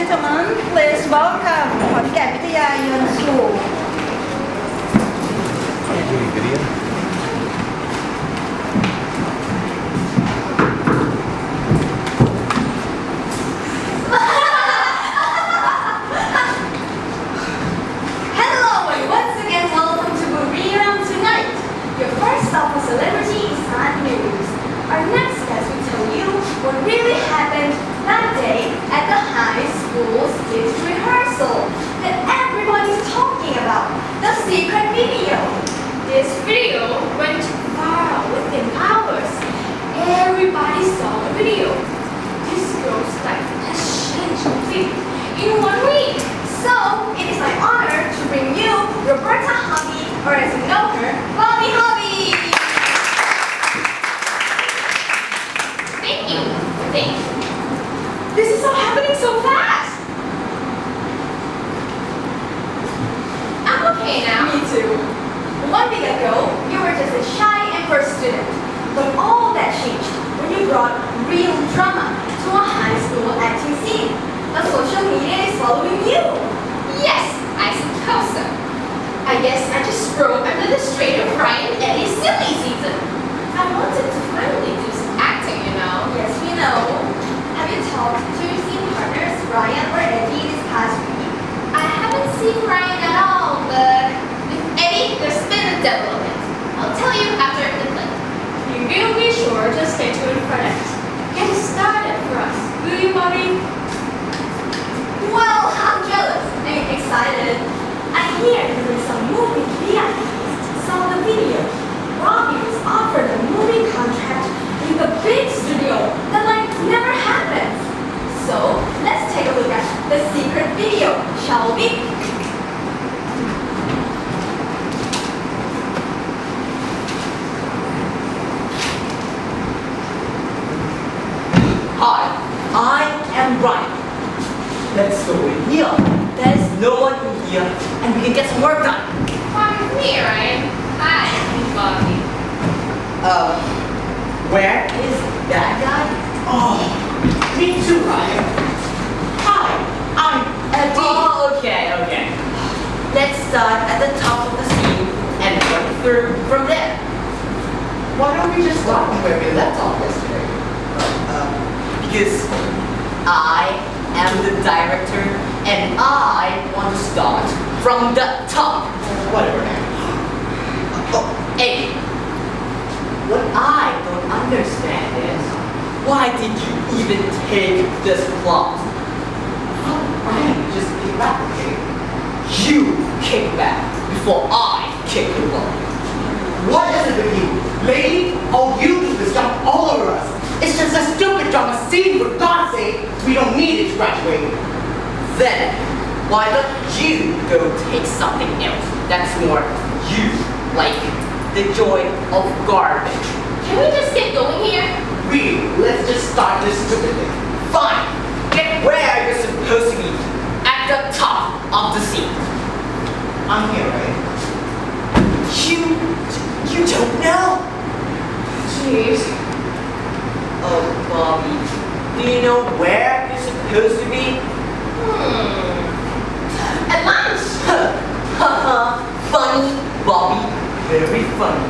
gentlemen, please welcome ขอนแก่นวิทยาเยือนสู่ Doing video? Hello and once again welcome to Buriram tonight. Your first stop for celebrity is not news. Our next guest will tell you what really happened that day at the high school's SKIT rehearsal that everybody's talking about, the secret video. This video went viral within hours. Everybody saw the video. This girl's life has changed completely in 1 week. So, it is my honor to bring you Roberta Hobby, or as you know her, Bobby Hobby! Thank you. Thank you. This is all happening so fast. I'm okay now. Me too. 1 week ago, you were just a shy and first student. But all that changed when you brought real drama to a high school acting scene. The social media is following you. Yes, I suppose so. I guess I just rode under the straight of Ryan and Eddie's silly season. I wanted to finally do some acting, you know. Yes, we know. Have you talked to your scene partners, Ryan or Eddie, this past week? I haven't seen Ryan at all, but with Eddie, there's been a development. I'll tell you after the play. You will be sure to stay tuned for that. Get started for us, will you, Bobby? Well, I'm jealous and excited. I hear there is some movie VIPs saw the video. Robbie was offered a movie contract with a big studio that like never happens. So let's take a look at the secret video, shall we? Hi, I am Ryan. Let's go in here. There's no one in here, and we can get some work done. Come here, Ryan. Hi, I'm Bobby. Where is that guy? Oh, me too, Ryan. Hi, I'm Eddie. Oh, okay. Let's start at the top of the scene and work through from there. Why don't we just start from where we left off yesterday? Because I am the director and I want to start from the top. Whatever, man. Oh, Eddie. What I don't understand is, why did you even take this plot? Why didn't you just kick back, okay? You kick back before I kick the ball. What is it with you? Lady, all you do is jump all over us. It's just a stupid drama scene, for God's sake. We don't need it to graduate. Then, why don't you go take something else that's more you, like the joy of garbage? Can we just get going here? Really, let's just start this stupid thing. Fine, get where you're supposed to be, at the top of the scene. I'm here, right? You don't know? Jeez. Oh, Bobby, do you know where you're supposed to be? At lunch. Funny, Bobby, very funny.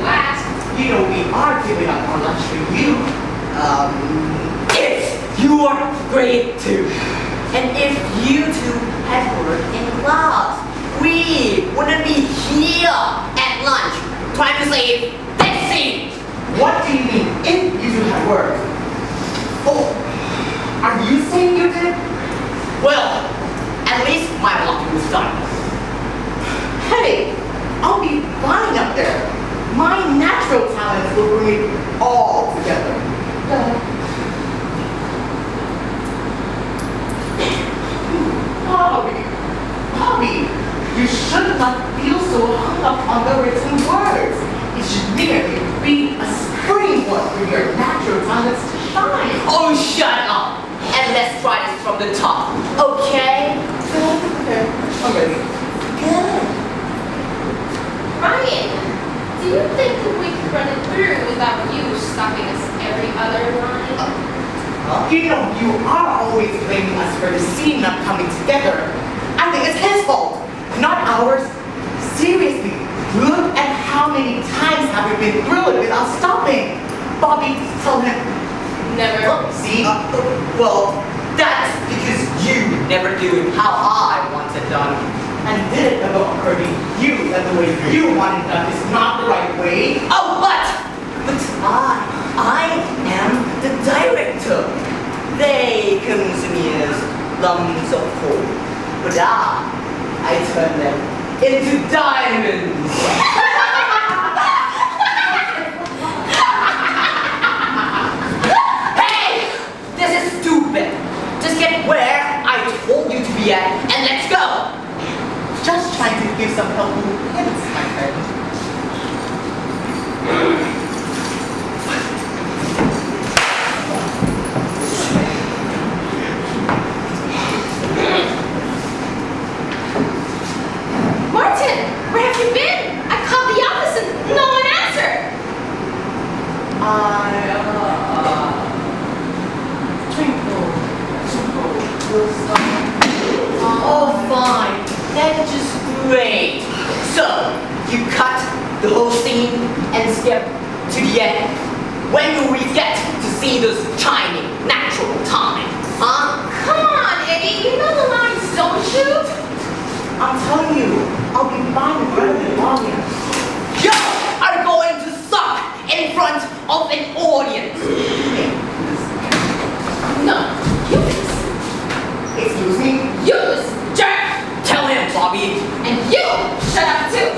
What? You know we are giving up our lunch for you. It's your grade too. And if you two had worked in class, we wouldn't be here at lunch trying to save this scene. What do you mean, if you two had worked? Oh, are you saying you did? Well, at least my blocking was done. Hey, I'll be fine up there. My natural talents will bring it all together. Bobby, you should not feel so hung up on the written words. It should merely be a springboard for your natural talents to shine. Oh, shut up! And let's try this from the top, okay? Okay, I'm ready. Good. Ryan, do you think that we could run it through without you stopping us every other line? Huh? You know, you are always blaming us for the scene not coming together. I think it's his fault, not ours. Seriously, look at how many times have we been through it without stopping. Bobby, tell him. Never. Oh, see? Well, that's because you never do it how I want it done. And did it ever occur to you that the way you want it done is not the right way? Oh, but I am the director. They come to me as lumps of coal, but I turn them into diamonds. Hey, this is stupid. Just get where I told you to be at, and let's go. Just trying to give some helpful hints, my friend. Martin, where have you been? I called the office and no one answered. Oh, fine. That's just great. So, you cut the whole scene and skip to the end. When will we get to see this chiming natural time? Huh? Come on, Eddie. You know the lines, don't you? I'm telling you, I'll be fine in front of the audience. You are going to suck in front of an audience. No. Use. Excuse me? Use. Jerk. Tell him, Bobby. And you, shut up too.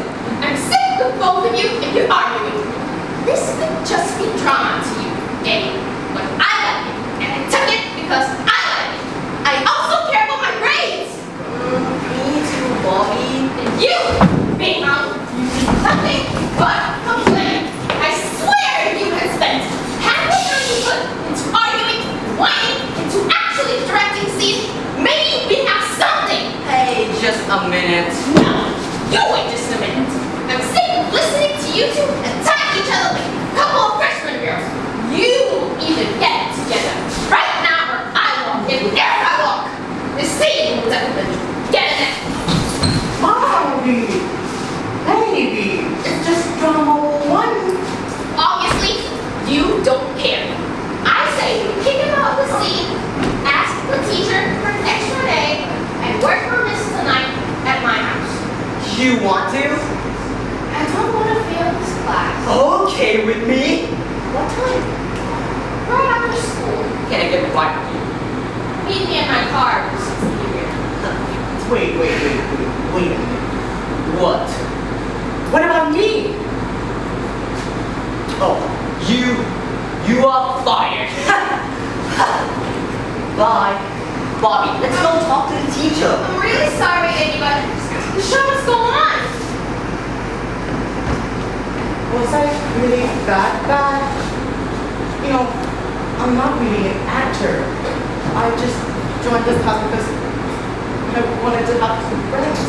I'm sick of both of you and you're arguing. This could just be drama to you, Eddie. But I like it, and I took it because I like it. I also care about my grades. Me too, Bobby. And you, being out, you do nothing but complain. I swear you had spent half the time you put into arguing, whining, into actually directing scenes, maybe we have something. Hey, just a minute. No, you wait just a minute. I'm sick of listening to you two attack each other like a couple of freshman girls. You either get it together right now or I walk. And if I walk, the scene was open. Get it? Bobby! Baby! It's just drama one. Obviously, you don't care. I say you kick him out of the scene, ask the teacher for an extra day, and work for Miss tonight at my house. You want to? I don't want to fail this class. Okay with me. What time? Right after school. Can I get a bite with you? Meet me at my car for 60 years. Wait a minute. What? What about me? Oh, you are fired. Bye. Bobby, let's go talk to the teacher. I'm really sorry, Eddie, but the show must go on. Was I really that bad? You know, I'm not really an actor. I just joined this class because I wanted to have some friends.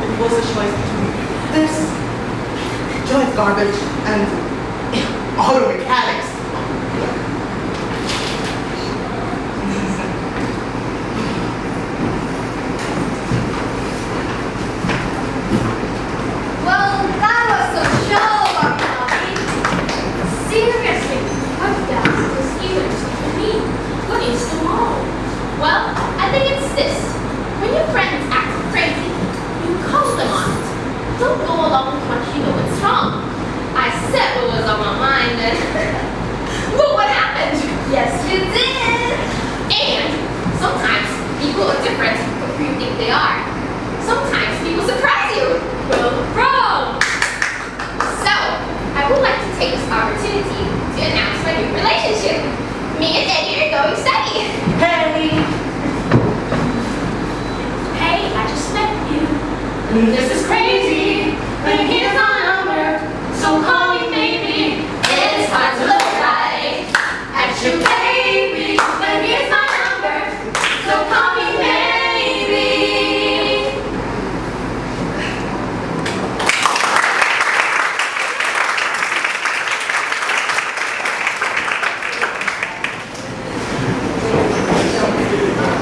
It was a choice between this joint garbage and auto mechanics. Well, that was some show, Bobby. Seriously, what does this even mean? What is the moral? Well, I think it's this. When your friends act crazy, you call them on it. Don't go along with what you know is wrong. I said what was on my mind and look what happened. Yes, you did. And sometimes people are different from who you think they are. Sometimes people surprise you. Well, wrong. So, I would like to take this opportunity to announce my new relationship. Me and Eddie are going steady. Hey! Hey, I just met you. This